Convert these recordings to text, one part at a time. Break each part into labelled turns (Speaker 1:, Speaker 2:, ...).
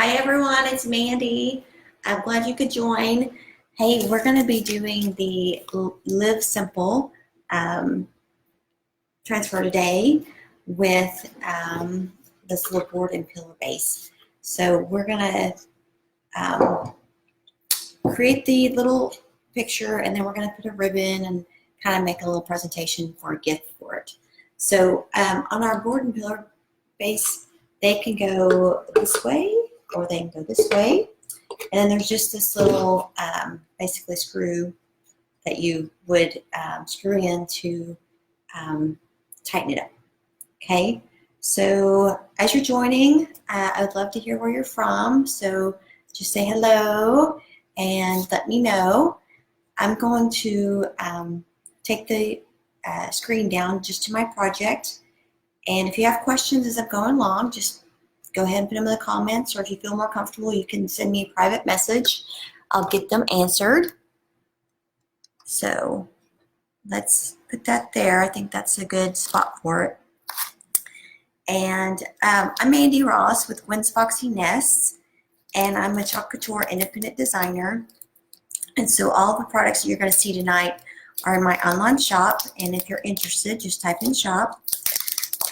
Speaker 1: Hi everyone, it's Mandy. I'm glad you could join. Hey, we're going to be doing the Live Simple transfer today with this little board and pillow base. So we're going to create the little picture, and then we're going to put a ribbon and kind of make a little presentation for a gift for it. So on our board and pillow base, they can go this way or they can go this way. And then there's just this little basically screw that you would screw in to tighten it up. Okay, so as you're joining, I would love to hear where you're from. So just say hello and let me know. I'm going to take the screen down just to my project. And if you have questions as I'm going along, just go ahead and put them in the comments, or if you feel more comfortable, you can send me a private message. I'll get them answered. So let's put that there. I think that's a good spot for it. And I'm Mandy Ross with Gwen's Foxy Nests, and I'm a Chalk Couture independent designer. And so all the products that you're going to see tonight are in my online shop. And if you're interested, just type in shop.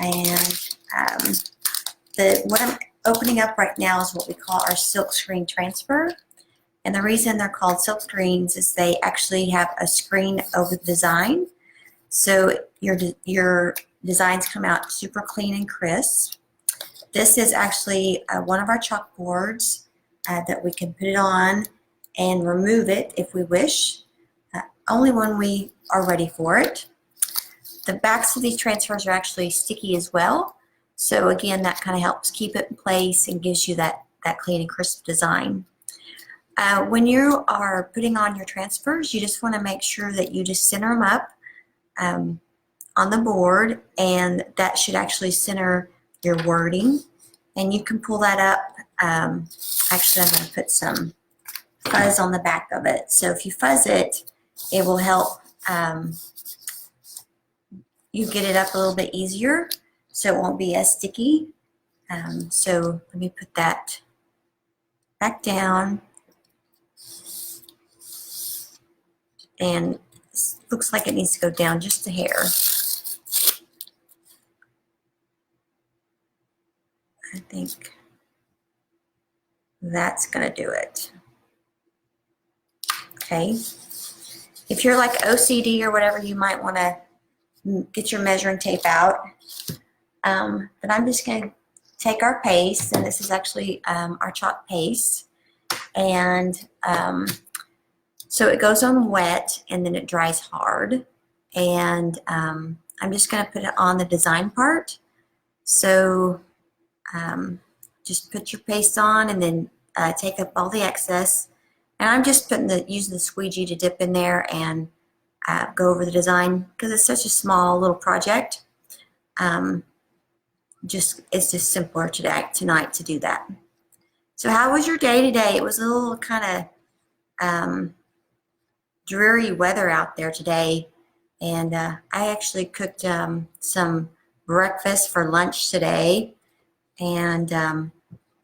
Speaker 1: And what I'm opening up right now is what we call our silk screen transfer. And the reason they're called silk screens is they actually have a screen over the design. So your designs come out super clean and crisp. This is actually one of our chalkboards that we can put it on and remove it if we wish, only when we are ready for it. The backs of these transfers are actually sticky as well. So again, that kind of helps keep it in place and gives you that clean and crisp design. When you are putting on your transfers, you just want to make sure that you just center them up on the board, and that should actually center your wording. And you can pull that up. Actually, I'm going to put some fuzz on the back of it. So if you fuzz it, it will help you get it up a little bit easier, so it won't be as sticky. So let me put that back down. And it looks like it needs to go down just a hair. I think that's going to do it. Okay. If you're like OCD or whatever, you might want to get your measuring tape out. But I'm just going to take our paste, and this is actually our chalk paste. And so it goes on wet and then it dries hard. And I'm just going to put it on the design part. So just put your paste on and then take up all the excess. And I'm just using the squeegee to dip in there and go over the design because it's such a small little project. It's just simpler tonight to do that. So how was your day today? It was a little kind of dreary weather out there today, and I actually cooked some breakfast for lunch today, and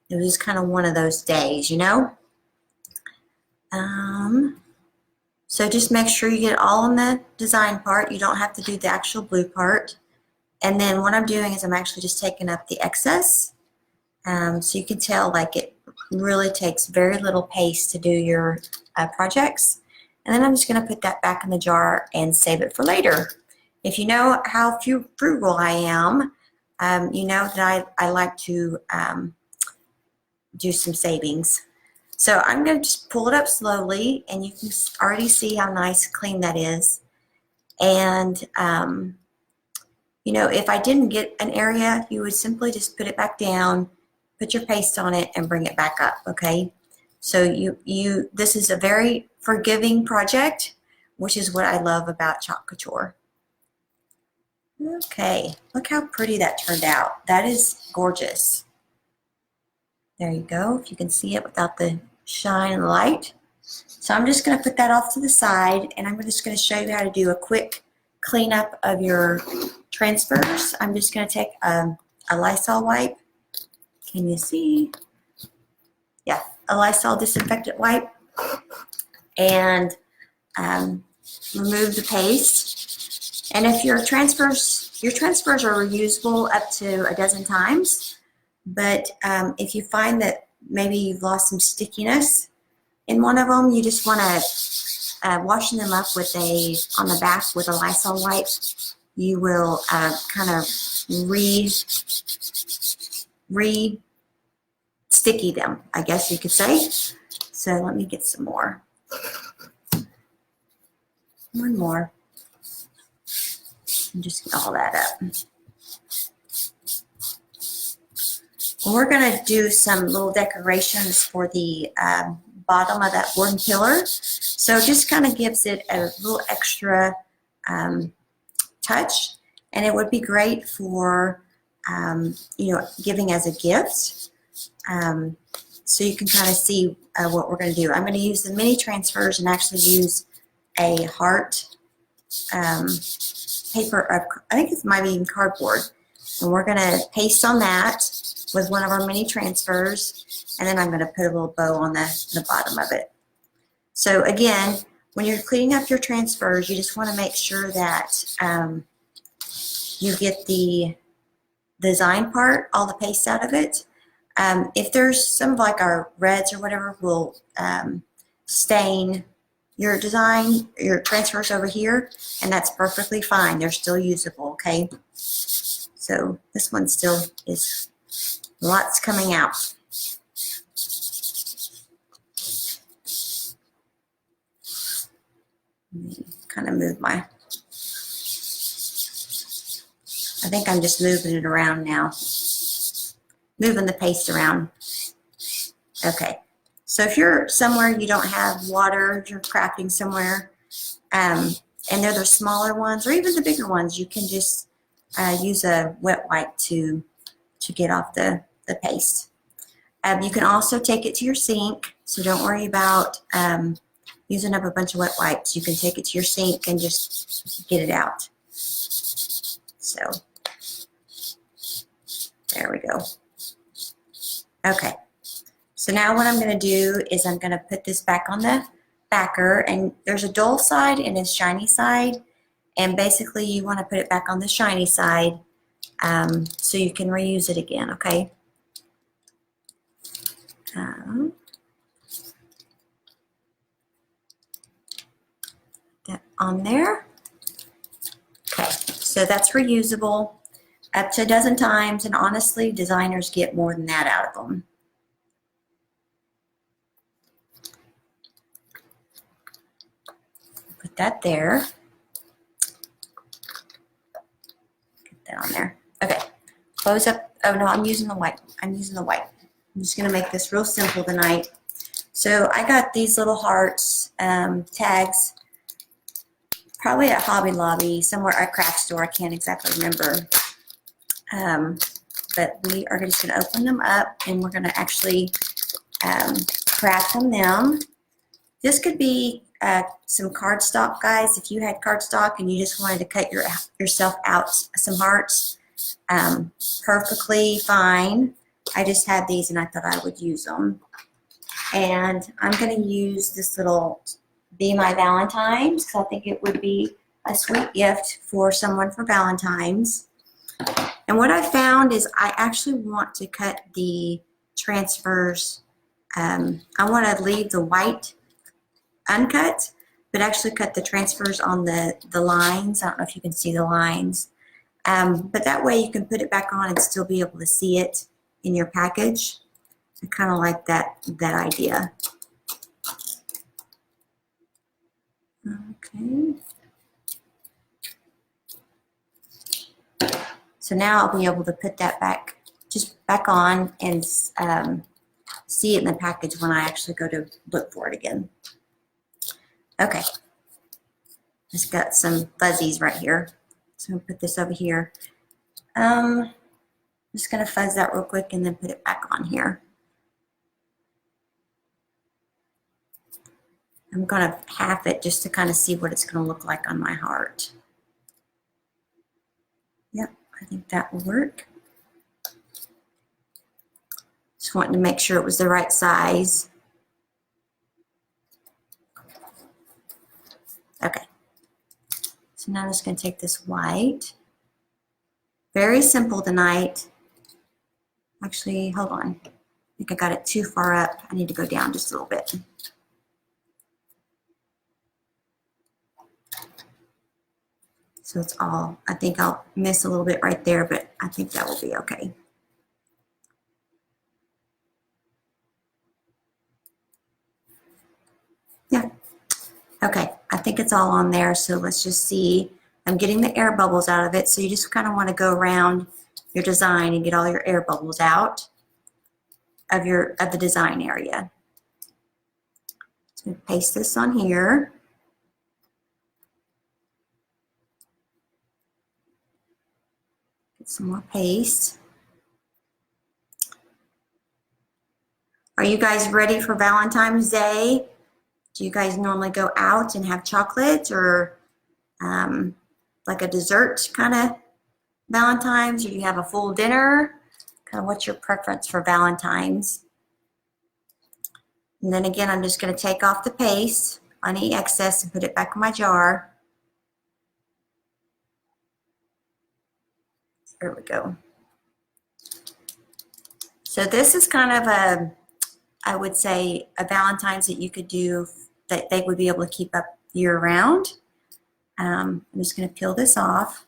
Speaker 1: it was kind of one of those days, you know. So just make sure you get it all on the design part. You don't have to do the actual blue part. And then what I'm doing is I'm actually just taking up the excess. So you can tell like it really takes very little paste to do your projects. And then I'm just going to put that back in the jar and save it for later. If you know how frugal I am, you know that I like to do some savings. So I'm going to just pull it up slowly, and you can already see how nice and clean that is. And you know, if I didn't get an area, you would simply just put it back down, put your paste on it, and bring it back up, okay? So this is a very forgiving project, which is what I love about Chalk Couture. Okay, look how pretty that turned out. That is gorgeous. There you go, if you can see it without the shine and light. So I'm just going to put that off to the side, and I'm just going to show you how to do a quick cleanup of your transfers. I'm just going to take a Lysol wipe. Can you see? a Lysol disinfectant wipe and remove the paste. And if your transfers are reusable up to a dozen times, but if you find that maybe you've lost some stickiness in one of them, you just want to washing them up with on the back with a Lysol wipe. You will kind of sticky them, I guess you could say. So let me get some more. One more. And just get all that up. We're going to do some little decorations for the bottom of that wooden pillar. So it just kind of gives it a little extra touch. And it would be great for, you know, giving as a gift. So you can kind of see what we're going to do. I'm going to use the mini transfers and actually use a heart paper, I think it might be even cardboard. And we're going to paste on that with one of our mini transfers. And then I'm going to put a little bow on the bottom of it. So again, when you're cleaning up your transfers, you just want to make sure that you get the design part, all the paste out of it. If there's some of like our reds or whatever will stain your design, your transfers over here, and that's perfectly fine. They're still usable, okay? So this one still is lots coming out. Let me kind of move I think I'm just moving it around now. Moving the paste around. Okay. So if you're somewhere you don't have water, you're crafting somewhere, and they're the smaller ones or even the bigger ones, you can just use a wet wipe to get off the paste. You can also take it to your sink, so don't worry about using up a bunch of wet wipes. You can take it to your sink and just get it out. So there we go. Okay. So now what I'm going to do is I'm going to put this back on the backer, and there's a dull side and a shiny side, and basically you want to put it back on the shiny side so you can reuse it again, okay? That on there. Okay, so that's reusable up to a dozen times, and honestly, designers get more than that out of them. Put that there. Get that on there. Okay. Close up. Oh no, I'm using the white. I'm using the white. I'm just going to make this real simple tonight. So I got these little hearts tags, probably at Hobby Lobby, somewhere at a craft store. I can't exactly remember. But we are just going to open them up, and we're going to actually craft on them. This could be some cardstock, guys. If you had cardstock and you just wanted to cut yourself out some hearts, perfectly fine. I just had these and I thought I would use them. And I'm going to use this little Be My Valentine's because I think it would be a sweet gift for someone for Valentine's. And what I found is I actually want to cut the transfers. I want to leave the white uncut, but actually cut the transfers on the lines. I don't know if you can see the lines. But that way you can put it back on and still be able to see it in your package. I kind of like that idea. Okay. So now I'll be able to put that back on and see it in the package when I actually go to look for it again. Okay. Just got some fuzzies right here. So I'm going to put this over here. I'm just going to fuzz that real quick and then put it back on here. I'm going to half it just to kind of see what it's going to look like on my heart. Yep, I think that will work. Just wanting to make sure it was the right size. Okay. So now I'm just going to take this white. Very simple tonight. Actually, hold on. I think I got it too far up. I need to go down just a little bit. So it's all, I think I'll miss a little bit right there, but I think that will be okay. Yeah. Okay, I think it's all on there. So let's just see. I'm getting the air bubbles out of it. So you just kind of want to go around your design and get all your air bubbles out of the design area. So paste this on here. Get some more paste. Are you guys ready for Valentine's Day? Do you guys normally go out and have chocolate or like a dessert kind of Valentine's, or you have a full dinner? Kind of what's your preference for Valentine's? And then again, I'm just going to take off the paste, any excess, and put it back in my jar. There we go. So this is kind of a, I would say, a Valentine's that you could do that they would be able to keep up year round. I'm just going to peel this off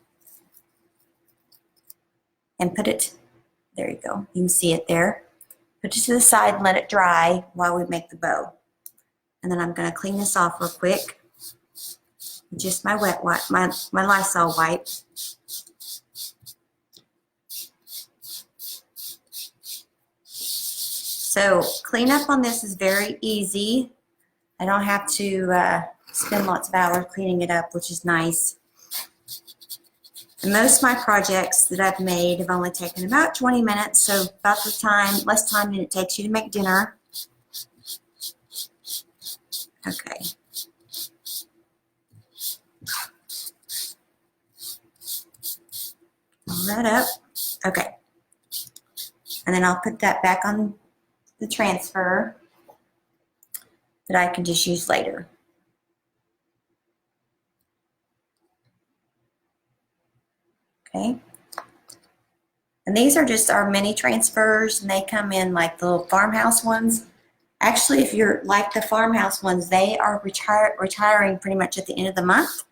Speaker 1: and put it, there you go. You can see it there. Put it to the side and let it dry while we make the bow. And then I'm going to clean this off real quick with just my wet wipe, my Lysol wipe. So cleanup on this is very easy. I don't have to spend lots of hours cleaning it up, which is nice. And most of my projects that I've made have only taken about 20 minutes, so about the time, less time than it takes you to make dinner. Okay. All that up. Okay. And then I'll put that back on the transfer that I can just use later. Okay. And these are just our mini transfers, and they come in like the little Farmhouse ones. Actually, if you're like the Farmhouse ones, they are retiring pretty much at the end of the month.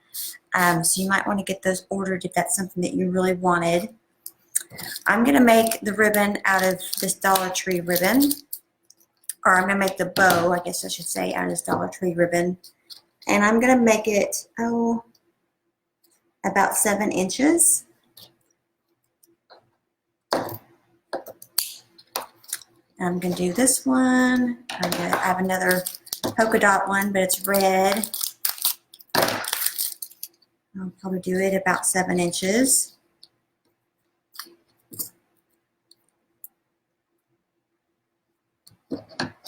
Speaker 1: So you might want to get those ordered if that's something that you really wanted. I'm going to make the ribbon out of this Dollar Tree ribbon. Or I'm going to make the bow, I guess I should say, out of this Dollar Tree ribbon. And I'm going to make it, about 7 inches. I'm going to do this one. I have another polka dot one, but it's red. I'll probably do it about 7 inches.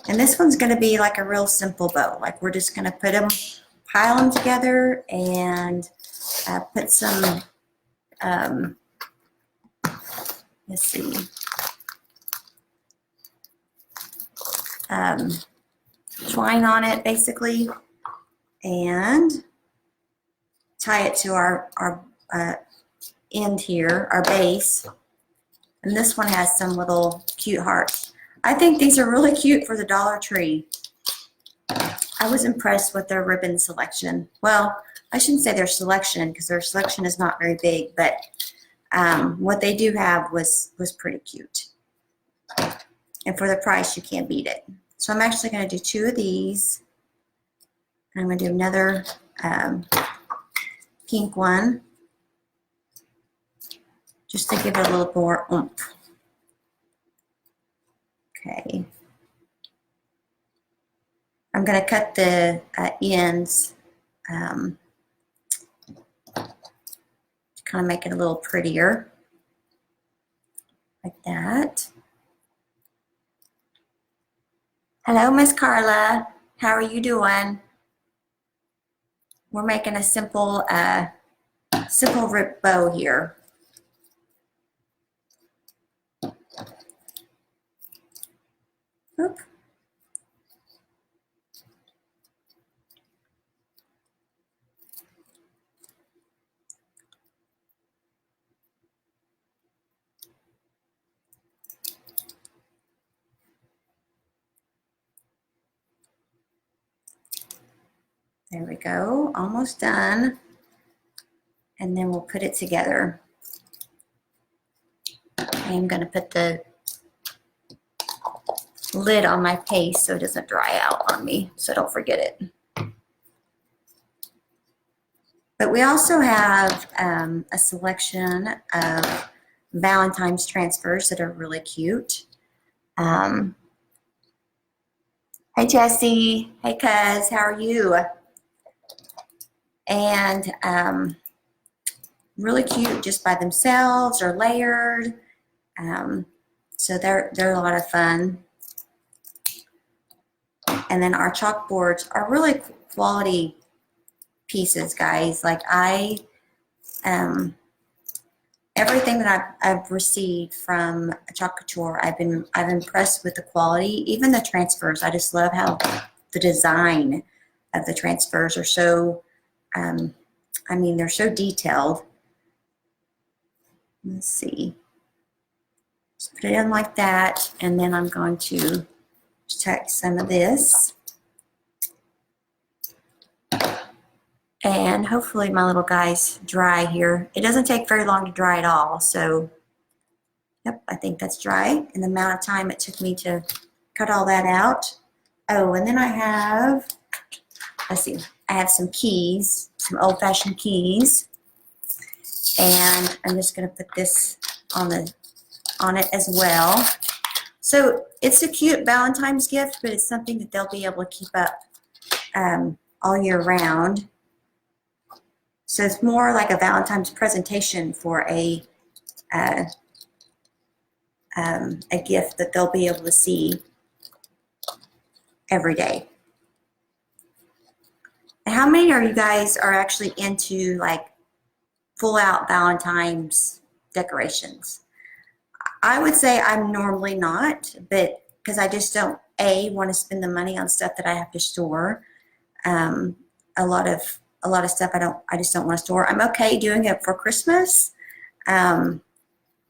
Speaker 1: And this one's going to be like a real simple bow. Like we're just going to put them, pile them together, and put some, let's see, twine on it basically, and tie it to our end here, our base. And this one has some little cute hearts. I think these are really cute for the Dollar Tree. I was impressed with their ribbon selection. Well, I shouldn't say their selection, because their selection is not very big, but what they do have was pretty cute. And for the price, you can't beat it. So I'm actually going to do 2 of these. And I'm going to do another pink one, just to give it a little more oomph. Okay. I'm going to cut the ends to kind of make it a little prettier, like that. Hello, Miss Carla. How are you doing? We're making a simple rip bow here. Oop. There we go, almost done. And then we'll put it together. I'm gonna put the lid on my paste so it doesn't dry out on me, so don't forget it. But we also have a selection of Valentine's transfers that are really cute. Hey Jessie, hey cuz, how are you? And really cute just by themselves or layered. So they're a lot of fun. And then our chalkboards are really quality pieces, guys. Like everything that I've received from Chalk Couture, I've impressed with the quality, even the transfers. I just love how the design of the transfers are so, I mean, they're so detailed. Let's see. Just put it in like that, and then I'm going to take some of this. And hopefully my little guy's dry here. It doesn't take very long to dry at all, so yep, I think that's dry. And the amount of time it took me to cut all that out. Oh, and then I have, let's see, I have some keys, some old-fashioned keys. And I'm just gonna put this on it as well. So it's a cute Valentine's gift, but it's something that they'll be able to keep up all year round. So it's more like a Valentine's presentation for a gift that they'll be able to see every day. And how many of you guys are actually into like full out Valentine's decorations? I would say I'm normally not, but because I just don't want to spend the money on stuff that I have to store. A lot of stuff I just don't want to store. I'm okay doing it for Christmas. Let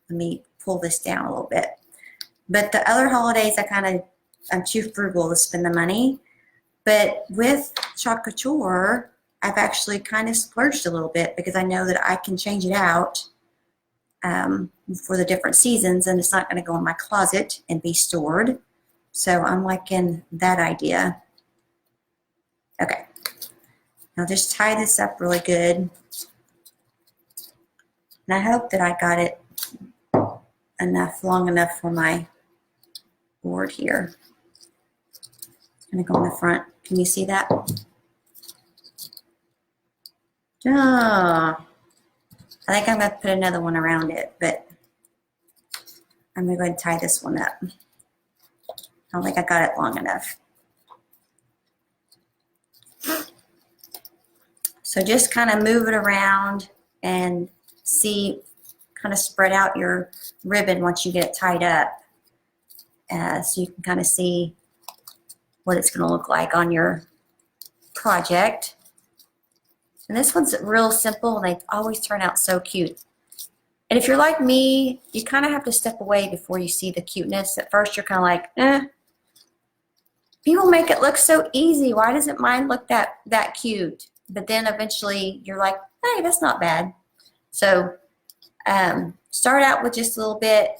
Speaker 1: me pull this down a little bit. But the other holidays, I'm too frugal to spend the money. But with Chalk Couture, I've actually kind of splurged a little bit because I know that I can change it out for the different seasons, and it's not going to go in my closet and be stored. So I'm liking that idea. Okay. Now just tie this up really good. And I hope that I got it long enough for my board here. It's going to go in the front. Can you see that? Oh, I think I'm going to put another one around it, but I'm going to go ahead and tie this one up. I don't think I got it long enough. So just kind of move it around and see, kind of spread out your ribbon once you get it tied up. So you can kind of see what it's going to look like on your project. And this one's real simple, and they always turn out so cute. And if you're like me, you kind of have to step away before you see the cuteness. At first, you're kind of like, eh. People make it look so easy. Why doesn't mine look that cute? But then eventually, you're like, hey, that's not bad. So start out with just a little bit.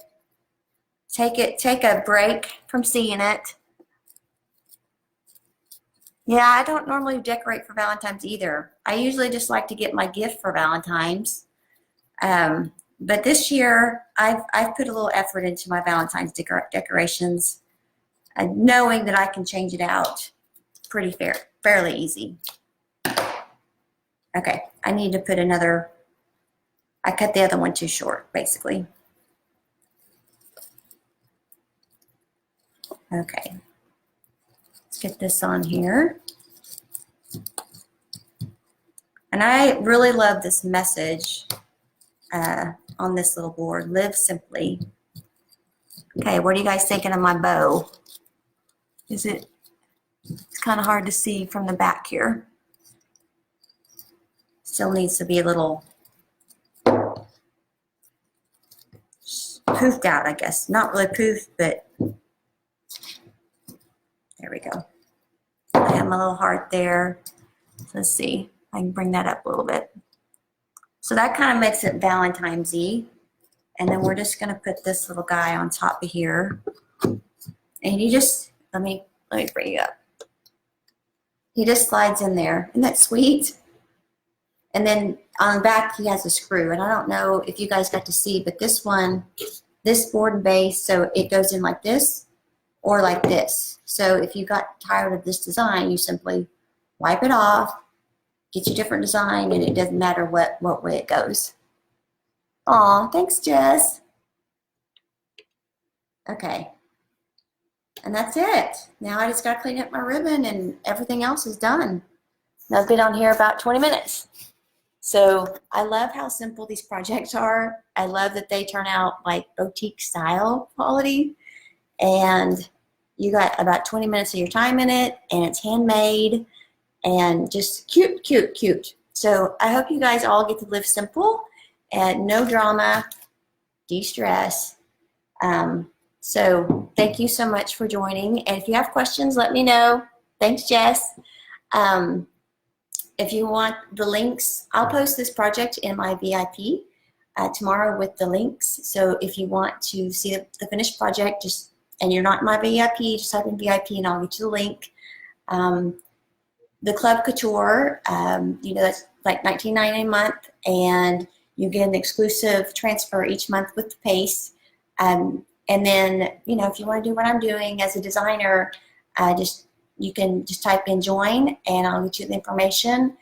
Speaker 1: Take a break from seeing it. Yeah, I don't normally decorate for Valentine's either. I usually just like to get my gift for Valentine's. But this year, I've put a little effort into my Valentine's decorations, knowing that I can change it out pretty fairly easy. Okay, I need to put another, I cut the other one too short, basically. Okay, let's get this on here. And I really love this message on this little board, live simply. Okay, what are you guys thinking of my bow? It's kind of hard to see from the back here. Still needs to be a little poofed out, I guess. Not really poofed, but there we go. I have my little heart there. So let's see, I can bring that up a little bit. So that kind of makes it Valentine's-y. And then we're just gonna put this little guy on top of here. And he just, let me bring you up. He just slides in there. Isn't that sweet? And then on the back, he has a screw. And I don't know if you guys got to see, but this one, this board and base, so it goes in like this or like this. So if you got tired of this design, you simply wipe it off, get your different design, and it doesn't matter what way it goes. Aw, thanks, Jess. Okay. And that's it. Now I just got to clean up my ribbon and everything else is done. Now I've been on here about 20 minutes. So I love how simple these projects are. I love that they turn out like boutique style quality. And you got about 20 minutes of your time in it, and it's handmade and just cute, cute, cute. So I hope you guys all get to live simple and no drama, de-stress. So thank you so much for joining. And if you have questions, let me know. Thanks, Jess. If you want the links, I'll post this project in my VIP tomorrow with the links. So if you want to see the finished project, and you're not in my VIP, just type in VIP and I'll get you the link. The Chalk Couture, that's like $19.99 a month, and you get an exclusive transfer each month with the paste. And then, if you want to do what I'm doing as a designer, you can just type in join and I'll get you the information.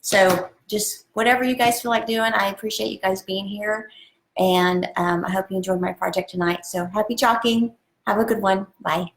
Speaker 1: So just whatever you guys feel like doing, I appreciate you guys being here. And I hope you enjoyed my project tonight. So happy chalking. Have a good one. Bye.